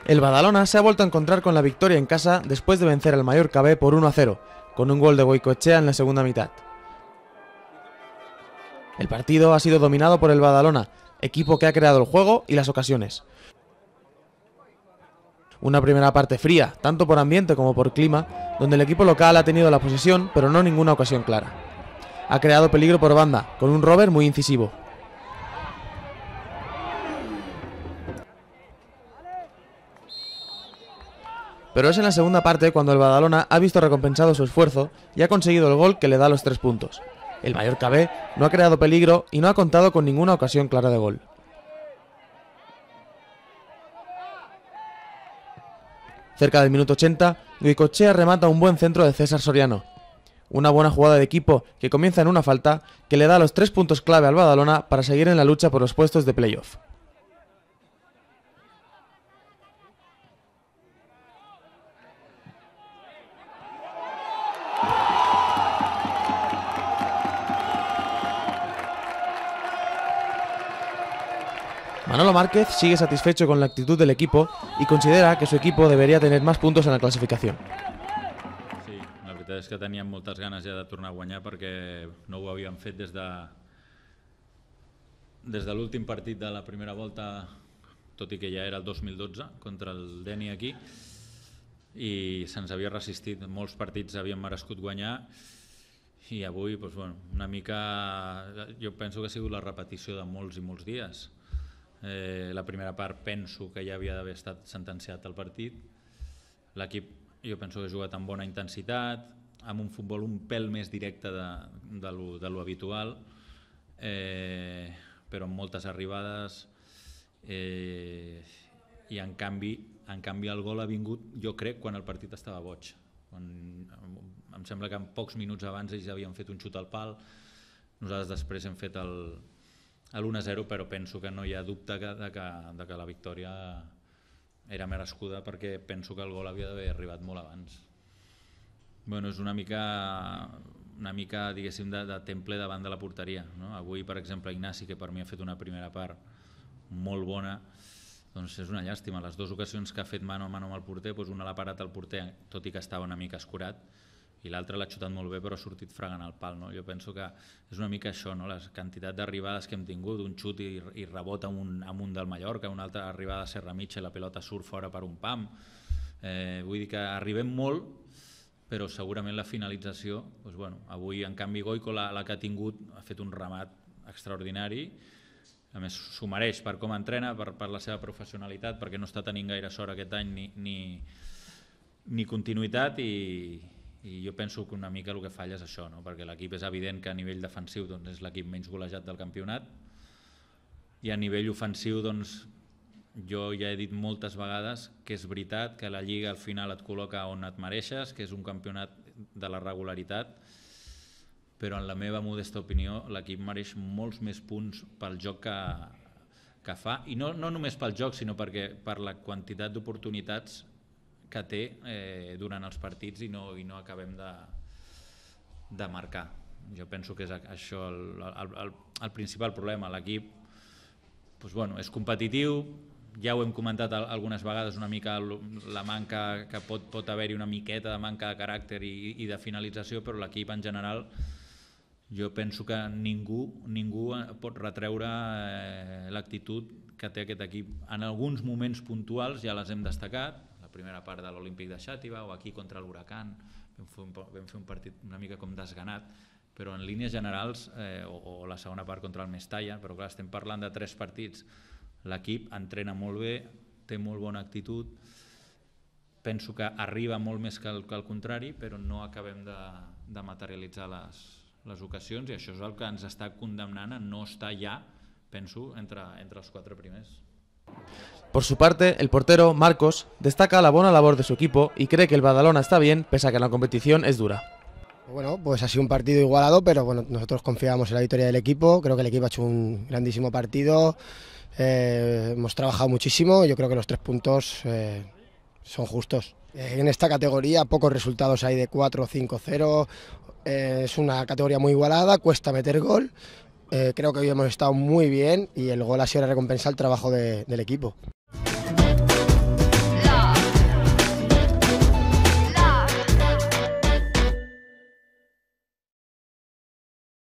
El Badalona se ha vuelto a encontrar con la victoria en casa después de vencer al Mallorca B por 1-0, con un gol de Goicoechea en la segunda mitad. El partido ha sido dominado por el Badalona, equipo que ha creado el juego y las ocasiones. Una primera parte fría, tanto por ambiente como por clima, donde el equipo local ha tenido la posesión, pero no ninguna ocasión clara. Ha creado peligro por banda, con un Robert muy incisivo. Pero es en la segunda parte cuando el Badalona ha visto recompensado su esfuerzo y ha conseguido el gol que le da los 3 puntos. El Mallorca B no ha creado peligro y no ha contado con ninguna ocasión clara de gol. Cerca del minuto 80, Goicoechea remata un buen centro de César Soriano. Una buena jugada de equipo que comienza en una falta que le da los 3 puntos clave al Badalona para seguir en la lucha por los puestos de playoff. Manolo Márquez sigue satisfecho con la actitud del equipo y considera que su equipo debería tener más puntos en la clasificación. Sí, la veritat és que teníem moltes ganes ja de tornar a guanyar perquè no ho havíem fet des de l'últim partit de la primera volta, tot i que ja era el 2012 contra el Deni aquí, i se'ns havia resistit. Molts partits havien merescut guanyar i avui doncs, bueno, una mica jo penso que ha sigut la repetició de molts i molts dies. La primera part penso que ja havia d'haver estat sentenciat el partit. L'equip jo penso que ha jugat amb bona intensitat, amb un futbol un pèl més directe de lo habitual, però amb moltes arribades, i en canvi el gol ha vingut, jo crec, quan el partit estava boig. Em sembla que en pocs minuts abans ells havien fet un xut al pal, nosaltres després hem fet l'1-0, però penso que no hi ha dubte de que la victòria era merescuda perquè penso que el gol havia d'haver arribat molt abans. Bueno, és una mica diguéssim, de temple davant de la porteria. Avui, per exemple, Ignasi, que per mi ha fet una primera part molt bona, doncs és una llàstima. Les dues ocasions que ha fet mano a mano amb el porter, una l'ha parat el porter, tot i que estava una mica escurat, i l'altre l'ha xutat molt bé però ha sortit fregant al pal. Jo penso que és una mica això, la quantitat d'arribades que hem tingut, un xut i rebot amunt del Mallorca, una altra arribada a serra mitja i la pilota surt fora per un pam. Vull dir que arribem molt, però segurament la finalització, avui en canvi Goico la que ha tingut ha fet un remat extraordinari, a més s'ho mereix per com entrena, per la seva professionalitat, perquè no està tenint gaire sort aquest any ni continuïtat, i jo penso que una mica el que falla és això, perquè l'equip és evident que a nivell defensiu és l'equip menys golejat del campionat, i a nivell ofensiu jo ja he dit moltes vegades que és veritat que la Lliga al final et col·loca on et mereixes, que és un campionat de la regularitat, però en la meva modesta opinió l'equip mereix molts més punts pel joc que fa, i no només pel joc, sinó per la quantitat d'oportunitats que té durant els partits i no acabem de marcar. Jo penso que és això el principal problema. L'equip és competitiu, ja ho hem comentat algunes vegades, una mica la manca, que pot haver-hi una miqueta de manca de caràcter i de finalització, però l'equip en general jo penso que ningú pot retreure l'actitud que té aquest equip. En alguns moments puntuals ja les hem destacat, primera part de l'Olímpic de Xàtiva o aquí contra l'Huracan, vam fer un partit una mica com desganat, però en línies generals, o la segona part contra el Mestalla, però clar, estem parlant de 3 partits. L'equip entrena molt bé, té molt bona actitud, penso que arriba molt més que el contrari, però no acabem de materialitzar les ocasions, i això és el que ens està condemnant a no estar ja, penso, entre els 4 primers. Por su parte, el portero, Marcos, destaca la buena labor de su equipo y cree que el Badalona está bien, pese a que la competición es dura. Bueno, pues ha sido un partido igualado, pero nosotros confiamos en la victoria del equipo. Creo que el equipo ha hecho un grandísimo partido, hemos trabajado muchísimo, yo creo que los 3 puntos son justos. En esta categoría pocos resultados hay de 4 o 5-0, es una categoría muy igualada, cuesta meter gol. Creo que hoy hemos estado muy bien y el gol ha sido la recompensa al trabajo del equipo.